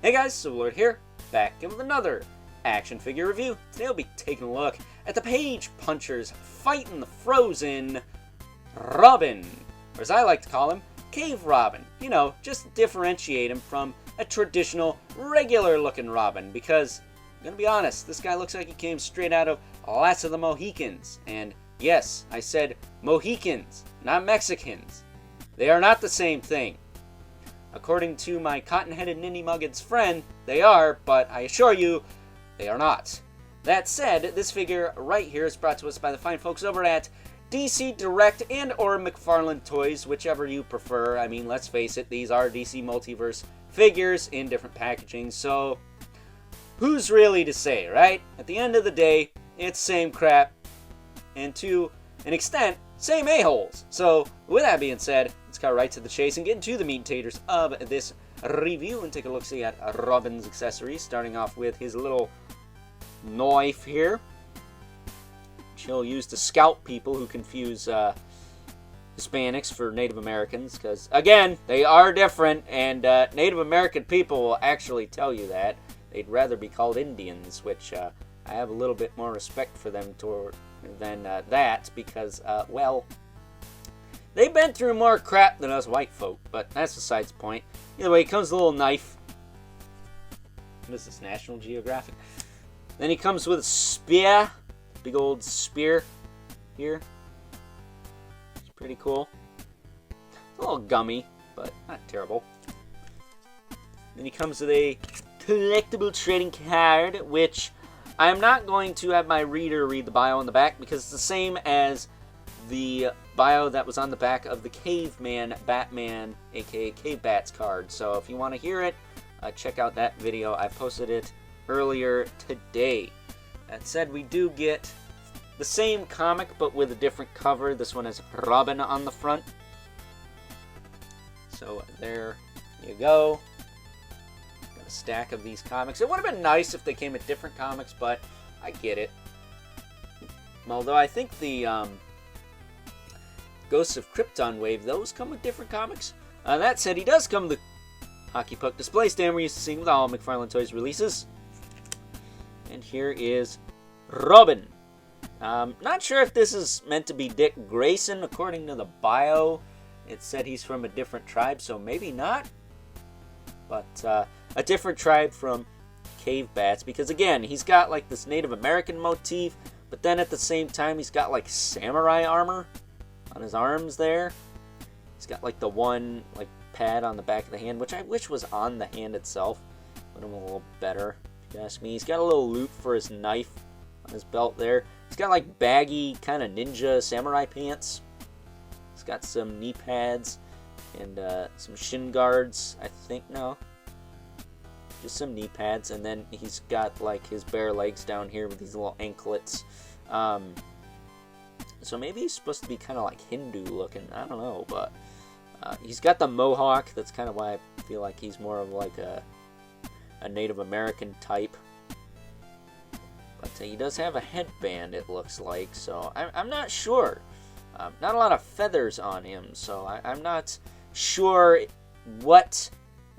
Hey guys, Soulord here, back with another action figure review. Today we'll be taking a look at the Page Punchers fighting the frozen Robin, or as I like to call him, Cave Robin. You know, just differentiate him from a traditional, regular-looking Robin, because, I'm gonna be honest, this guy looks like he came straight out of Last of the Mohicans. And yes, I said Mohicans, not Mexicans. They are not the same thing. According to my cotton-headed Ninny Muggins friend, they are, but I assure you, they are not. That said, this figure right here is brought to us by the fine folks over at DC Direct and or McFarlane Toys, whichever you prefer. I mean, let's face it, these are DC Multiverse figures in different packaging, so who's really to say, right? At the end of the day, it's same crap, and to an extent, same a-holes. So, with that being said, let's cut right to the chase and get into the meat and taters of this review and take a look-see at Robin's accessories, starting off with his little knife here, which he'll use to scalp people who confuse Hispanics for Native Americans, because, again, they are different, and Native American people will actually tell you that. They'd rather be called Indians, which I have a little bit more respect for them than that, because, well, they've been through more crap than us white folk, but that's besides the point. Either way, he comes with a little knife. What is this, National Geographic? Then he comes with a spear. Big old spear here. It's pretty cool. It's a little gummy, but not terrible. Then he comes with a collectible trading card, which I'm not going to have my reader read the bio on the back because it's the same as the bio that was on the back of the Caveman Batman, aka Cave Bats card. So if you want to hear it, check out that video. I posted it earlier today. That said, we do get the same comic but with a different cover. This one has Robin on the front. So there you go. Got a stack of these comics. It would have been nice if they came with different comics, but I get it. Although I think the Ghosts of Krypton Wave, those come with different comics. That said, he does come with the hockey puck display stand we're used to seeing with all McFarlane Toys releases. And here is Robin. Not sure if this is meant to be Dick Grayson. According to the bio, it said he's from a different tribe, so maybe not. But a different tribe from Cave Bats, because again, he's got like this Native American motif, but then at the same time, he's got like samurai armor on his arms there. He's got like the one like pad on the back of the hand, which I wish was on the hand itself. Put him a little better, if you ask me. He's got a little loop for his knife on his belt there. He's got like baggy kind of ninja samurai pants. He's got some knee pads and some shin guards, I think. No, just some knee pads, and then he's got like his bare legs down here with these little anklets. So maybe he's supposed to be kind of like Hindu looking. I don't know, but he's got the mohawk. That's kind of why I feel like he's more of like a Native American type. But he does have a headband, it looks like. So I'm not sure. Not a lot of feathers on him, so I'm not sure what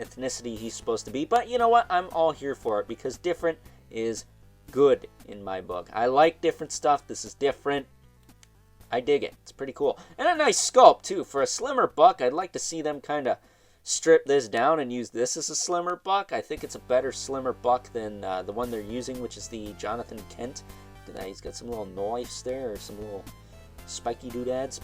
ethnicity he's supposed to be. But you know what? I'm all here for it, because different is good in my book. I like different stuff. This is different. I dig it. It's pretty cool. And a nice sculpt, too. For a slimmer buck, I'd like to see them kind of strip this down and use this as a slimmer buck. I think it's a better slimmer buck than the one they're using, which is the Jonathan Kent. Look at that. He's got some little knives there, or some little spiky doodads.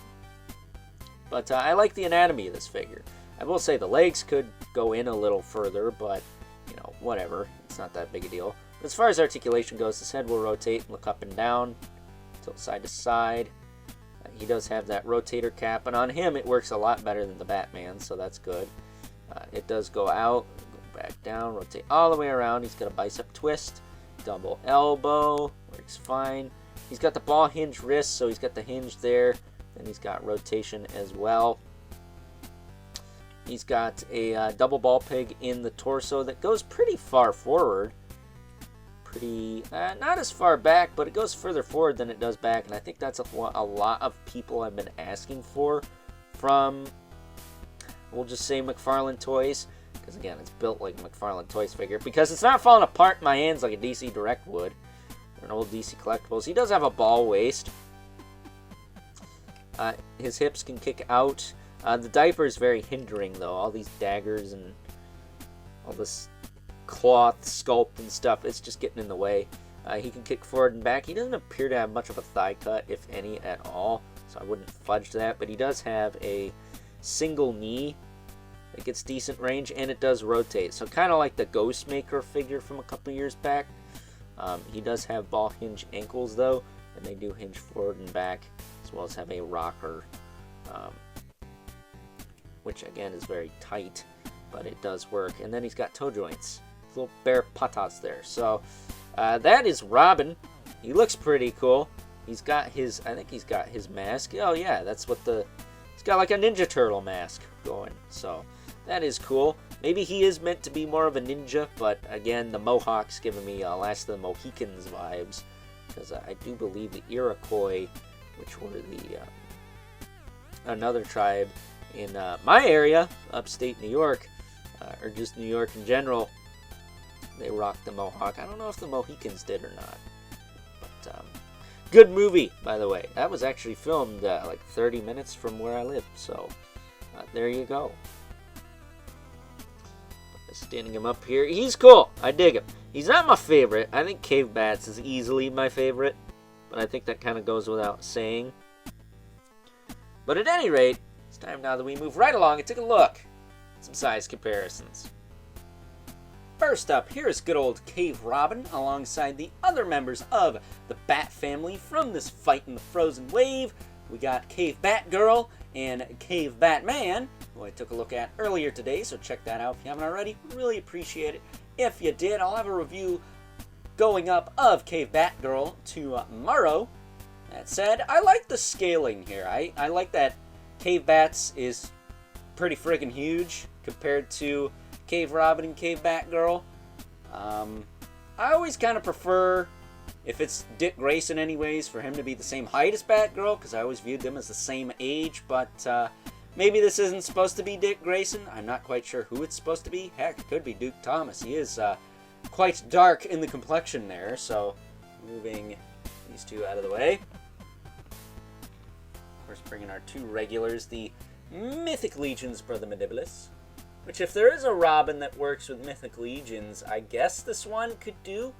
But I like the anatomy of this figure. I will say the legs could go in a little further, but, you know, whatever. It's not that big a deal. But as far as articulation goes, his head will rotate and look up and down, tilt side to side. He does have that rotator cap, and on him it works a lot better than the Batman, so that's good. It does go out, go back down, rotate all the way around. He's got a bicep twist, double elbow, works fine. He's got the ball hinge wrist, so he's got the hinge there, and he's got rotation as well. He's got a double ball peg in the torso that goes pretty far forward. Not as far back, but it goes further forward than it does back, and I think that's what a lot of people have been asking for from, we'll just say, McFarlane Toys, because again, it's built like a McFarlane Toys figure, because it's not falling apart in my hands like a DC Direct would, or an old DC Collectibles. He does have a ball waist. His hips can kick out. The diaper is very hindering, though. All these daggers and all this cloth sculpt and stuff, it's just getting in the way. He can kick forward and back. He doesn't appear to have much of a thigh cut, if any at all, so I wouldn't fudge that, but he does have a single knee that gets decent range, and it does rotate, so kind of like the Ghostmaker figure from a couple years back. He does have ball hinge ankles, though, and they do hinge forward and back, as well as have a rocker, which again is very tight, but it does work. And then he's got toe joints, little bare patas there. So that is Robin. He looks pretty cool. He's got his, I think he's got his mask. Oh yeah, that's what he's got like a Ninja Turtle mask going. So that is cool. Maybe he is meant to be more of a ninja, but again, the Mohawk's giving me Last of the Mohicans vibes, because I do believe the Iroquois, which were another tribe in my area, upstate New York, or just New York in general, they rocked the Mohawk. I don't know if the Mohicans did or not, but good movie, by the way. That was actually filmed like 30 minutes from where I live, so there you go. Standing him up here, he's cool. I dig him. He's not my favorite. I think Cave Bats is easily my favorite, but I think that kind of goes without saying. But at any rate, it's time now that we move right along and take a look at some size comparisons. First up, here is good old Cave Robin alongside the other members of the Bat family from this Fight in the Frozen Wave. We got Cave Batgirl and Cave Batman, who I took a look at earlier today, so check that out if you haven't already. Really appreciate it if you did. I'll have a review going up of Cave Batgirl tomorrow. That said, I like the scaling here. I like that Cave Bats is pretty friggin' huge compared to Cave Robin and Cave Batgirl. I always kind of prefer, if it's Dick Grayson anyways, for him to be the same height as Batgirl, because I always viewed them as the same age, but maybe this isn't supposed to be Dick Grayson. I'm not quite sure who it's supposed to be. Heck, it could be Duke Thomas. He is quite dark in the complexion there, so moving these two out of the way. Of course, bringing our two regulars, the Mythic Legions Brother Mandibulas, which if there is a Robin that works with Mythic Legions, I guess this one could do.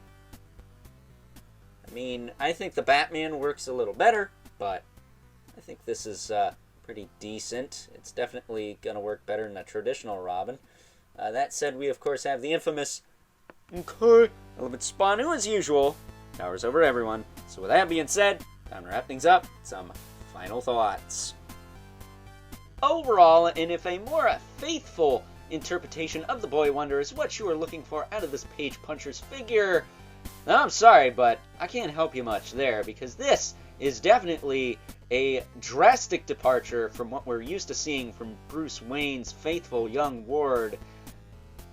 I mean, I think the Batman works a little better, but I think this is pretty decent. It's definitely going to work better than a traditional Robin. That said, we of course have the infamous Element Spawn, who as usual towers over everyone. So with that being said, time to wrap things up. Some final thoughts. Overall, and if a more faithful interpretation of the Boy Wonder is what you are looking for out of this Page Punchers figure, now, I'm sorry, but I can't help you much there, because this is definitely a drastic departure from what we're used to seeing from Bruce Wayne's faithful young ward,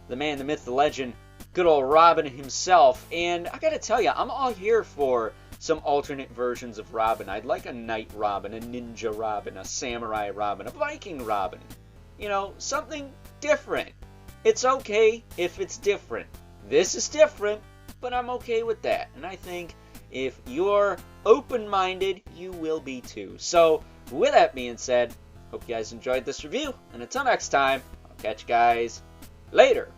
the man, the myth, the legend, good old Robin himself. And I gotta tell you, I'm all here for some alternate versions of Robin. I'd like a Knight Robin, a Ninja Robin, a Samurai Robin, a Viking Robin. You know, something different. It's okay if it's different. This is different, but I'm okay with that. And I think if you're open-minded, you will be too. So, with that being said, hope you guys enjoyed this review. And until next time, I'll catch you guys later.